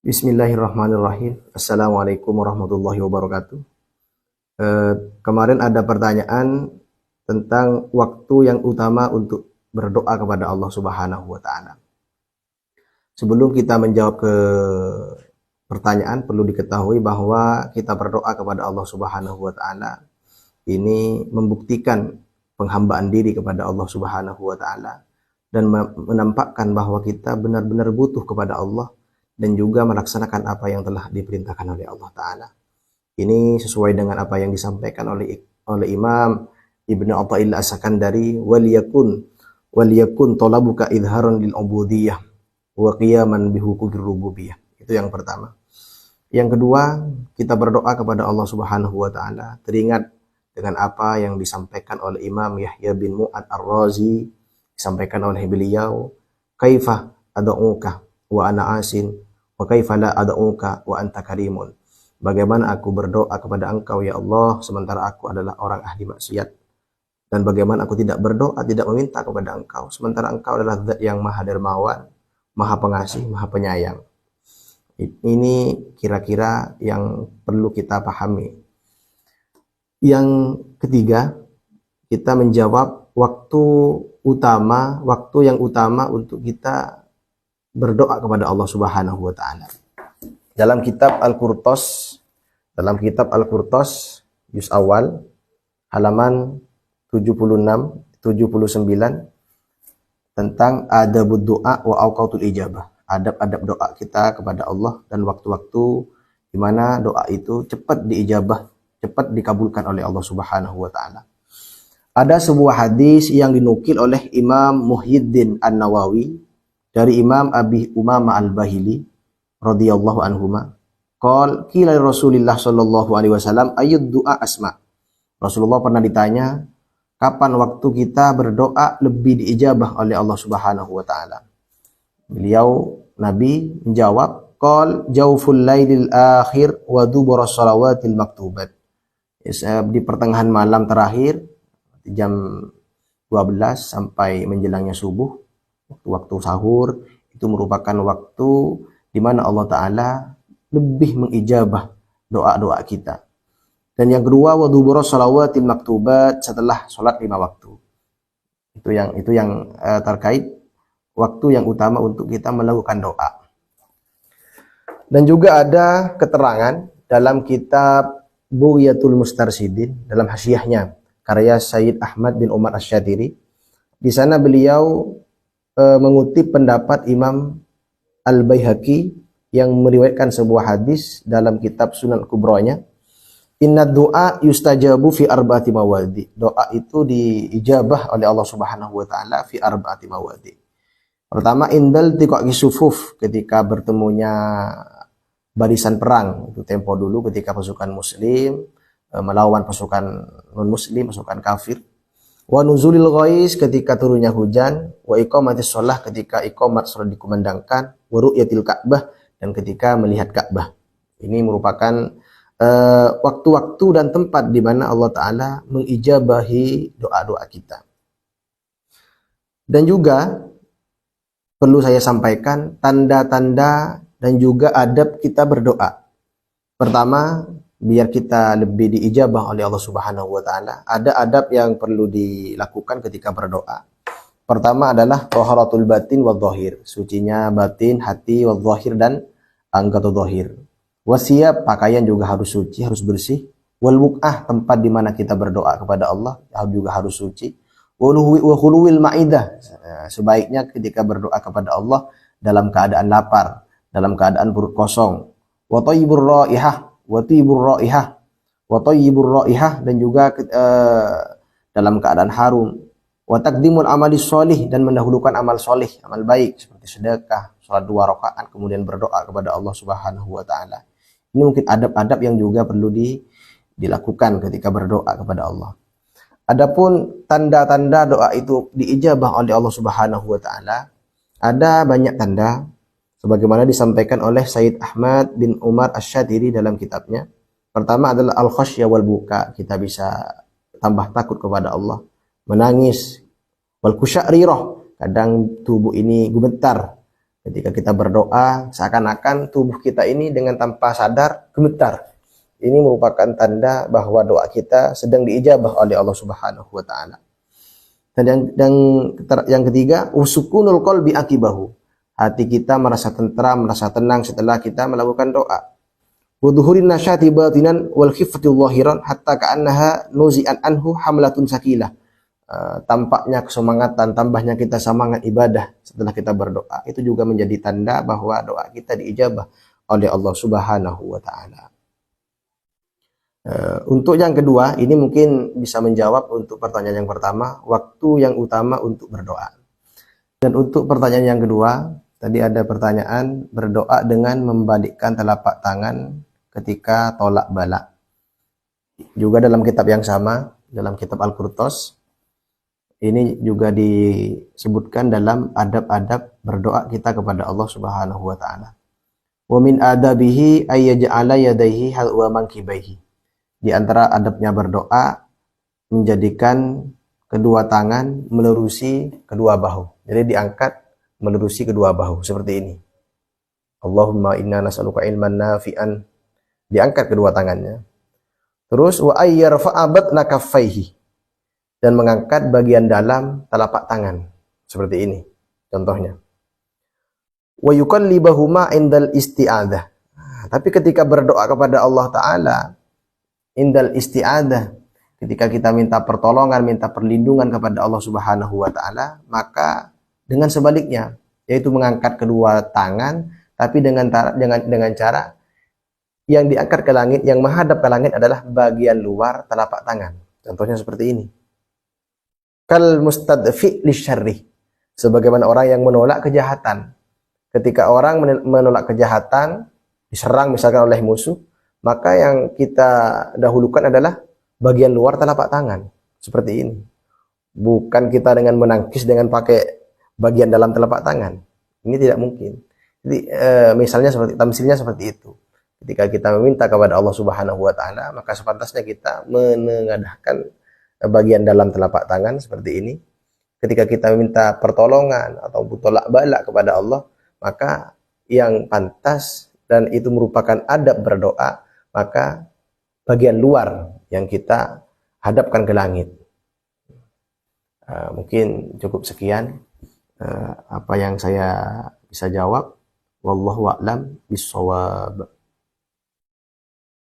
Bismillahirrahmanirrahim. Assalamualaikum warahmatullahi wabarakatuh. Kemarin ada pertanyaan tentang waktu yang utama untuk berdoa kepada Allah Subhanahu wa taala. Sebelum kita menjawab ke pertanyaan, perlu diketahui bahwa kita berdoa kepada Allah Subhanahu wa taala ini membuktikan penghambaan diri kepada Allah Subhanahu wa taala dan menampakkan bahwa kita benar-benar butuh kepada Allah dan juga melaksanakan apa yang telah diperintahkan oleh Allah Ta'ala. Ini sesuai dengan apa yang disampaikan oleh Imam Ibnu Athaillah As-Sakandari, waliyakun talabuka idharan lil ubudiyah wa qiyaman bihuquqir rububiyah. Itu yang pertama. Yang kedua, kita berdoa kepada Allah Subhanahu wa taala teringat dengan apa yang disampaikan oleh Imam Yahya bin Mu'ad Ar-Razi, disampaikan oleh beliau, kaifa ad'uka wa ana asin wa kaifa la ad'uka wa anta karimun. Bagaimana aku berdoa kepada Engkau ya Allah sementara aku adalah orang ahli maksiat, dan bagaimana aku tidak berdoa, tidak meminta kepada Engkau sementara Engkau adalah Zat yang Maha Dermawan, Maha Pengasih, Maha Penyayang. Ini kira-kira yang perlu kita pahami. Yang ketiga, kita menjawab waktu yang utama untuk kita berdoa kepada Allah Subhanahu wa taala. Dalam kitab Al-Qurtos juz awal halaman 76 79 tentang adabud doa wa auqatul ijabah. Adab-adab doa kita kepada Allah dan waktu-waktu di mana doa itu cepat diijabah, cepat dikabulkan oleh Allah Subhanahu wa taala. Ada sebuah hadis yang dinukil oleh Imam Muhyiddin An-Nawawi dari Imam Abi Umamah Al-Bahili radhiyallahu anhuma, qila Rasulillah sallallahu alaihi wasallam ayyud du'a asma. Rasulullah pernah ditanya, kapan waktu kita berdoa lebih diijabah oleh Allah Subhanahu wa taala? Beliau Nabi menjawab, qal jawful lailil akhir wa dubura shalawatil maktubat. Di pertengahan malam terakhir jam 12 sampai menjelangnya subuh, waktu sahur, itu merupakan waktu di mana Allah Ta'ala lebih mengijabah doa-doa kita. Dan yang kedua, wa dubura shalawatil maktubat, setelah sholat 5 waktu. Itu yang terkait waktu yang utama untuk kita melakukan doa. Dan juga ada keterangan dalam kitab Bughyatul Mustarsyidin, dalam hasyiahnya karya Sayyid Ahmad bin Umar Asy-Syatiri. Di sana beliau mengutip pendapat Imam Al-Baihaqi yang meriwayatkan sebuah hadis dalam kitab Sunan Kubronya, inna du'a yustajabu fi arba'ati mawadi. Doa itu diijabah oleh Allah Subhanahu wa taala fi arba'ati mawadi. Pertama, indal tiqaqi sufuf, ketika bertemunya barisan perang. Itu tempo dulu ketika pasukan muslim melawan pasukan non muslim, pasukan kafir. Wa nuzulil ghais, ketika turunnya hujan. Wa iqamatis shalah, ketika iqamat salat dikumandangkan. Wa ru'yatil Ka'bah, dan ketika melihat Ka'bah. Ini merupakan waktu-waktu dan tempat di mana Allah Ta'ala mengijabahi doa-doa kita. Dan juga perlu saya sampaikan tanda-tanda dan juga adab kita berdoa. Pertama, biar kita lebih diijabah oleh Allah Subhanahu wa taala, ada adab yang perlu dilakukan ketika berdoa. Pertama adalah taharatul batin wa dhahir, sucinya batin, hati, wa dhahir, dan anggota dhahir. Wasiyab, pakaian juga harus suci, harus bersih. Wal buq'ah, tempat di mana kita berdoa kepada Allah juga harus suci. Wa khuluwil ma'idah, sebaiknya ketika berdoa kepada Allah dalam keadaan lapar, dalam keadaan perut kosong. Wa thayyibur raihah, dan juga dalam keadaan harum. Wa taqdimul amali sholih, dan mendahulukan amal solih, amal baik seperti sedekah, salat 2 rakaat, kemudian berdoa kepada Allah Subhanahu wa taala. Ini mungkin adab-adab yang juga perlu dilakukan ketika berdoa kepada Allah. Adapun tanda-tanda doa itu diijabah oleh Allah Subhanahu wa taala, ada banyak tanda sebagaimana disampaikan oleh Sayyid Ahmad bin Umar Asy-Syatiri dalam kitabnya. Pertama adalah al-khasyah wal buka, kita bisa tambah takut kepada Allah, menangis. Wal kusya'rirah, kadang tubuh ini gemetar. Ketika kita berdoa, seakan-akan tubuh kita ini dengan tanpa sadar gemetar. Ini merupakan tanda bahwa doa kita sedang diijabah oleh Allah Subhanahu wa taala. Dan yang ketiga, usukunul qalbi akibahu. Hati kita merasa tentram, merasa tenang setelah kita melakukan doa. Wuduhurin nasyati batinan wal khifatil zahiran hatta ka'annaha nuzi'an anhu hamlatun sakilah. Tampaknya kesemangatan, tambahnya kita semangat ibadah setelah kita berdoa. Itu juga menjadi tanda bahwa doa kita diijabah oleh Allah Subhanahu wa taala. Untuk yang kedua, ini mungkin bisa menjawab untuk pertanyaan yang pertama, waktu yang utama untuk berdoa. Dan untuk pertanyaan yang kedua, tadi ada pertanyaan berdoa dengan membalikkan telapak tangan ketika tolak bala. Juga dalam kitab yang sama, dalam kitab Al-Qurtos, ini juga disebutkan dalam adab-adab berdoa kita kepada Allah Subhanahu wa taala. Wa min adabihi ayyaj'ala yadayhi halwa mankibaihi. Di antara adabnya berdoa menjadikan kedua tangan melurusi kedua bahu. Jadi diangkat melurusi kedua bahu seperti ini. Allahumma inna nas'aluka ilman nafi'an. Diangkat kedua tangannya. Terus wa ayyarfa'a batna kaffaihi. Dan mengangkat bagian dalam telapak tangan seperti ini contohnya. Wa yuqallibahuma indal isti'adzah. Tapi ketika berdoa kepada Allah taala indal isti'adzah, ketika kita minta pertolongan, minta perlindungan kepada Allah Subhanahu wa taala, maka dengan sebaliknya, yaitu mengangkat kedua tangan tapi dengan cara yang diangkat ke langit, yang menghadap ke langit adalah bagian luar telapak tangan. Contohnya seperti ini. Kal mustadfi lisyarri, sebagaimana orang yang menolak kejahatan. Ketika orang menolak kejahatan, diserang misalkan oleh musuh, maka yang kita dahulukan adalah bagian luar telapak tangan seperti ini. Bukan kita dengan menangkis dengan pakai bagian dalam telapak tangan. Ini tidak mungkin. Jadi misalnya seperti tamsilnya seperti itu. Ketika kita meminta kepada Allah Subhanahu wa taala, maka sepantasnya kita menengadahkan bagian dalam telapak tangan seperti ini. Ketika kita meminta pertolongan atau tolak balak kepada Allah, maka yang pantas dan itu merupakan adab berdoa, maka bagian luar yang kita hadapkan ke langit. Mungkin cukup sekian apa yang saya bisa jawab. Wallahu a'lam bishawab.